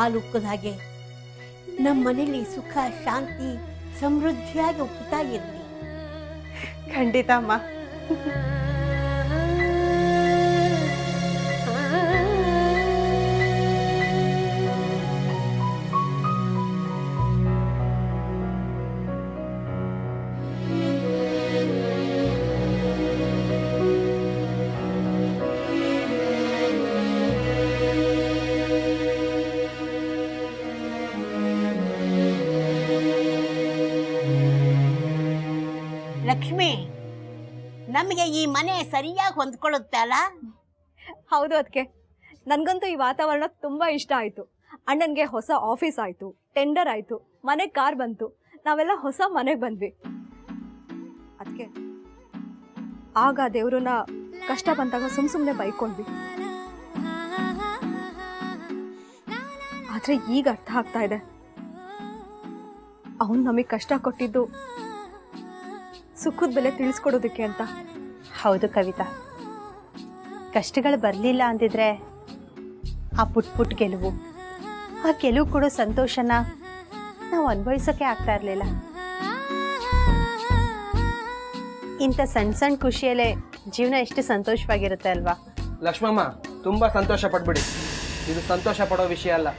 ಹಾಲು ಉಕ್ಕದ ಹಾಗೆ ನಮ್ಮ ಮನೇಲಿ ಸುಖ ಶಾಂತಿ ಸಮೃದ್ಧಿಯಾಗಿ ಉಕ್ಕುತ್ತಾ ಇರಲಿ. ಖಂಡಿತ ಅಮ್ಮ. ಲಕ್ಷ್ಮಿ, ನಮಗೆ ಈ ಮನೆ ಸರಿಯಾಗಿ ಹೊಂದ್ಕೊಳ್ಳುತ್ತೆ ಅಲ್ಲ? ಹೌದು ಅದಕ್ಕೆ. ನನಗಂತೂ ಈ ವಾತಾವರಣ ತುಂಬ ಇಷ್ಟ ಆಯಿತು. ಅಣ್ಣನಿಗೆ ಹೊಸ ಆಫೀಸ್ ಆಯಿತು, ಟೆಂಡರ್ ಆಯಿತು, ಮನೆಗೆ ಕಾರ್ ಬಂತು, ನಾವೆಲ್ಲ ಹೊಸ ಮನೆಗೆ ಬಂದ್ವಿ. ಅದಕ್ಕೆ ಆಗ ದೇವ್ರನ್ನ ಕಷ್ಟ ಬಂದಾಗ ಸುಮ್ಮನೆ ಬೈಕೊಂಡ್ವಿ. ಆದರೆ ಈಗ ಅರ್ಥ ಆಗ್ತಾ ಇದೆ, ಅವನು ನಮಗೆ ಕಷ್ಟ ಕೊಟ್ಟಿದ್ದು ಸುಖದ ಬೆಲೆ ತಿಳಿಸ್ಕೊಡೋದಕ್ಕೆ ಅಂತ. ಹೌದು ಕವಿತಾ, ಕಷ್ಟಗಳು ಬರಲಿಲ್ಲ ಅಂದಿದ್ರೆ ಆ ಪುಟ್ ಗೆಲುವು, ಆ ಗೆಲುವು ಕೊಡೋ ಸಂತೋಷನ ನಾವು ಅನುಭವಿಸೋಕೆ ಆಗ್ತಾ ಇರಲಿಲ್ಲ. ಇಂಥ ಸಣ್ಣ ಸಣ್ಣ ಖುಷಿಯಲ್ಲೇ ಜೀವನ ಎಷ್ಟು ಸಂತೋಷವಾಗಿರುತ್ತೆ ಅಲ್ವಾ? ಲಕ್ಷ್ಮಮ್ಮ, ತುಂಬಾ ಸಂತೋಷ ಪಡ್ಬಿಡಿ. ಇದು ಸಂತೋಷ ಪಡೋ ವಿಷಯ ಅಲ್ಲ.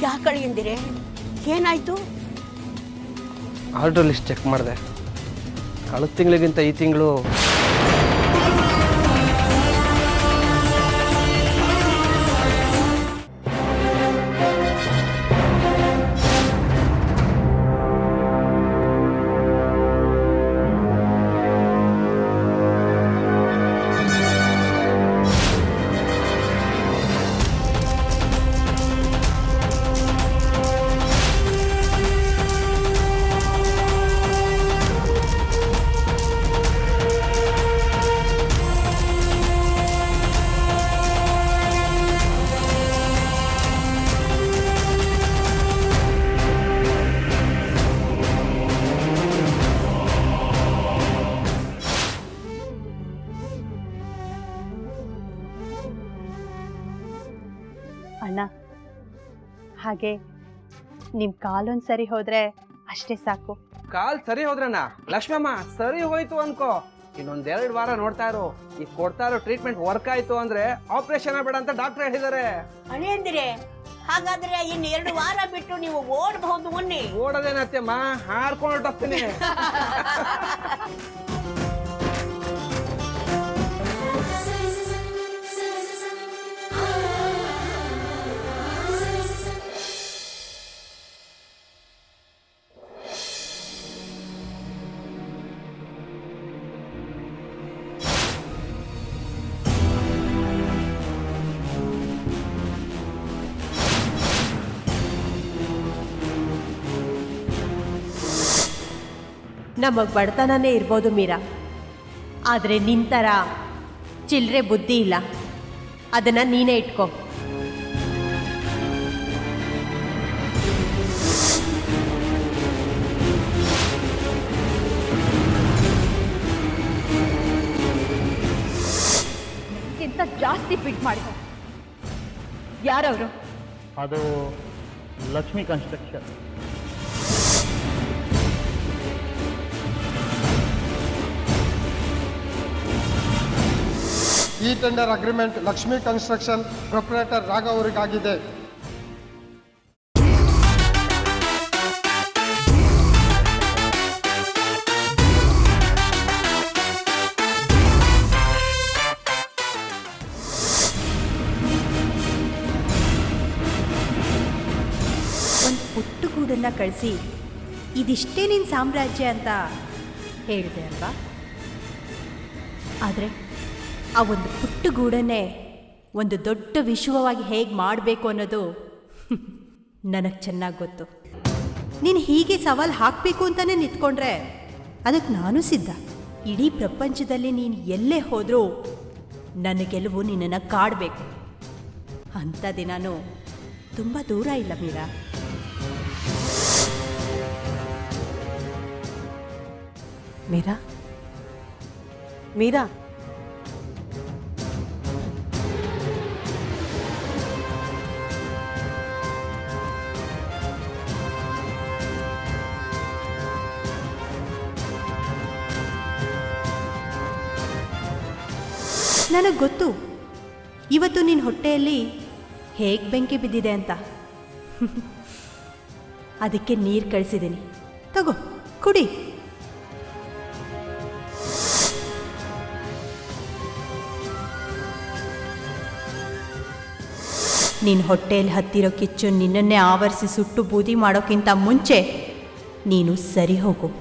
ಯಾಕಳಿ ಎಂದಿರೆ, ಏನಾಯ್ತು? ಆರ್ಡರ್ ಲಿಸ್ಟ್ ಚೆಕ್ ಮಾಡಿದೆ. ಕಳೆದ ತಿಂಗಳಿಗಿಂತ ಈ ತಿಂಗಳು ಅಣ್ಣ, ಹಾಗೆ ನಿಮ್ಮ ಕಾಲೊಂದು ಸರಿ ಹೋದ್ರೆ ಅಷ್ಟೇ ಸಾಕು. ಕಾಲ್ ಸರಿ ಹೋದ್ರಣ್ಣ. ಲಕ್ಷ್ಮಮ್ಮ, ಸರಿ ಹೋಯ್ತು ಅನ್ಕೋ, ಇನ್ನೊಂದೆರಡು ವಾರ ನೋಡ್ತಾ ಇರು. ಈಗ ಕೊಡ್ತಾ ಇರೋ ಟ್ರೀಟ್ಮೆಂಟ್ ವರ್ಕ್ ಆಯ್ತು ಅಂದ್ರೆ ಆಪರೇಷನ್ ಬೇಡ ಅಂತ ಡಾಕ್ಟರ್ ಹೇಳಿದ್ದಾರೆ. ಅಳಿ ಎಂದಿರೆ, ಹಾಗಾದ್ರೆ ಇನ್ನು 2 ವಾರ ಬಿಟ್ಟು ನೀವು ಓಡಬಹುದು. ಮೊನ್ನೆ ಓಡೋದೇನತ್ತಮ್ಮ, ಹಾರ್ಕೊಂಡು ಹೊರಟೋಗ್ತೀನಿ. ನಮಗೆ ಬಡತನನೇ ಇರ್ಬೋದು ಮೀರಾ, ಆದರೆ ನಿಂತರ ಚಿಲ್ಲರೆ ಬುದ್ಧಿ ಇಲ್ಲ. ಅದನ್ನು ನೀನೇ ಇಟ್ಕೋ. ನನಗಿಂತ ಜಾಸ್ತಿ ಪಿಟ್ ಮಾಡಿದ ಯಾರವರು? ಅದು ಲಕ್ಷ್ಮಿ ಕನ್ಸ್ಟ್ರಕ್ಷನ್. ಈ tender agreement Lakshmi construction proprietor Raghav ಅವರಿಗಾಗಿದೆ. ಒಂದು ಪುಟ್ಟು ಗೂಡನ್ನು ಕಳಿಸಿ ಇದಿಷ್ಟೇ ನಿನ್ನ ಸಾಮ್ರಾಜ್ಯ ಅಂತ ಹೇಳಿದೆ ಅಲ್ವಾ? ಆದರೆ ಆ ಒಂದು ಪುಟ್ಟು ಗೂಡನ್ನೇ ಒಂದು ದೊಡ್ಡ ವಿಶ್ವವಾಗಿ ಹೇಗೆ ಮಾಡಬೇಕು ಅನ್ನೋದು ನನಗೆ ಚೆನ್ನಾಗಿ ಗೊತ್ತು. ನೀನು ಹೀಗೆ ಸವಾಲು ಹಾಕಬೇಕು ಅಂತಲೇ ನಿಂತ್ಕೊಂಡ್ರೆ ಅದಕ್ಕೆ ನಾನು ಸಿದ್ಧ. ಇಡೀ ಪ್ರಪಂಚದಲ್ಲಿ ನೀನು ಎಲ್ಲೇ ಹೋದರೂ ನನ್ನ ಗೆಲುವು ನಿನ್ನನ್ನು ಕಾಡಬೇಕು. ಅಂಥ ದಿನಾನು ತುಂಬ ದೂರ ಇಲ್ಲ ಮೀರಾ. ಮೀರಾ ಮೀರಾ ನನಗೆ ಗೊತ್ತು ಇವತ್ತು ನಿನ್ನ ಹೊಟ್ಟೆಯಲ್ಲಿ ಹೇಗೆ ಬೆಂಕಿ ಬಿದ್ದಿದೆ ಅಂತ. ಅದಕ್ಕೆ ನೀರು ಕಳಿಸಿದ್ದೀನಿ, ತಗೋ ಕುಡಿ. ನಿನ್ನ ಹೊಟ್ಟೆಯಲ್ಲಿ ಹತ್ತಿರೋ ಕಿಚ್ಚು ನಿನ್ನನ್ನೇ ಆವರಿಸಿ ಸುಟ್ಟು ಬೂದಿ ಮಾಡೋಕ್ಕಿಂತ ಮುಂಚೆ ನೀನು ಸರಿ ಹೋಗು,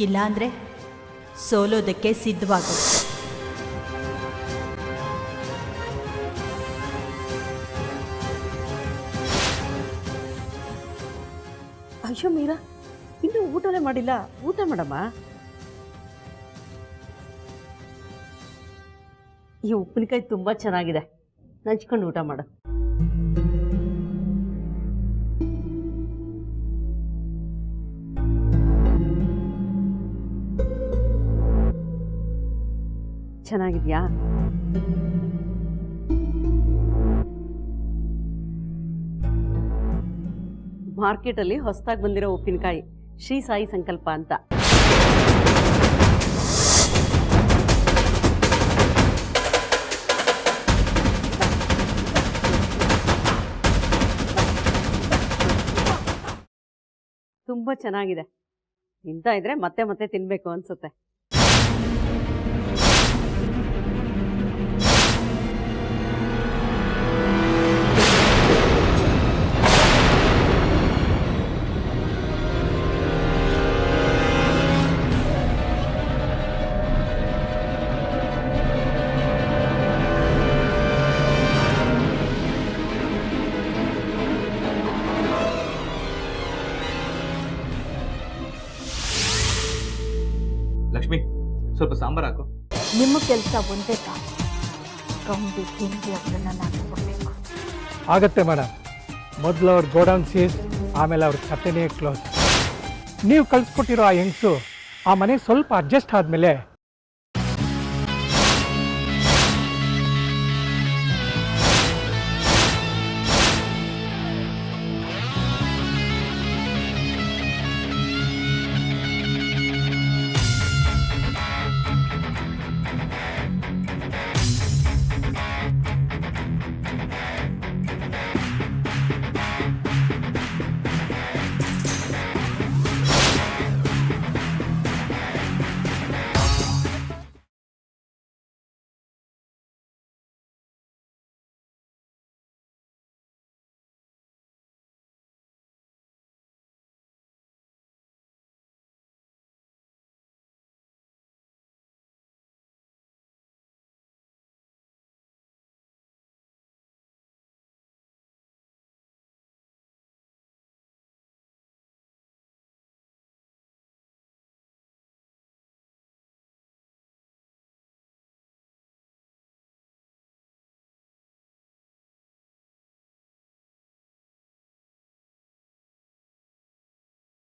ಇಲ್ಲಾಂದರೆ ಸೋಲೋದಕ್ಕೆ ಸಿದ್ಧವಾಗು. ಅಯ್ಯೋ ಮೀರಾ, ಇನ್ನೂ ಊಟನೇ ಮಾಡಿಲ್ಲ, ಊಟ ಮಾಡಮ್ಮ. ಈ ಉಪ್ಪಿನಕಾಯಿ ತುಂಬ ಚೆನ್ನಾಗಿದೆ, ನಂಚ್ಕೊಂಡು ಊಟ ಮಾಡು. ಚೆನ್ನಾಗಿದ್ಯಾ? ಮಾರ್ಕೆಟಲ್ಲಿ ಹೊಸದಾಗಿ ಬಂದಿರೋ ಉಪ್ಪಿನಕಾಯಿ, ಶ್ರೀ ಸಾಯಿ ಸಂಕಲ್ಪ ಅಂತ. ತುಂಬ ಚೆನ್ನಾಗಿದೆ, ತಿಂತಾ ಇದ್ರೆ ಮತ್ತೆ ಮತ್ತೆ ತಿನ್ಬೇಕು ಅನ್ಸುತ್ತೆ. ಲಕ್ಷ್ಮಿ, ಸ್ವಲ್ಪ ಸಾಂಬಾರು ಹಾಕು. ನಿಮ್ಮ ಕೆಲಸ ಒಂದೇ ಕಾಲ ಕಂಡು ತಿಂದು ಅದನ್ನು ನಾನು ಕೊಡಬೇಕು. ಆಗುತ್ತೆ ಮೇಡಮ್. ಮೊದಲು ಅವ್ರ ಗೋಡೌನ್ ಸೀಸ್, ಆಮೇಲೆ ಅವ್ರ ಕತೆನೇ ಕ್ಲೋಸ್. ನೀವು ಕಳಿಸ್ಕೊಟ್ಟಿರೋ ಆ ಹೆಂಗಸು ಆ ಮನೆ ಸ್ವಲ್ಪ ಅಡ್ಜಸ್ಟ್ ಆದಮೇಲೆ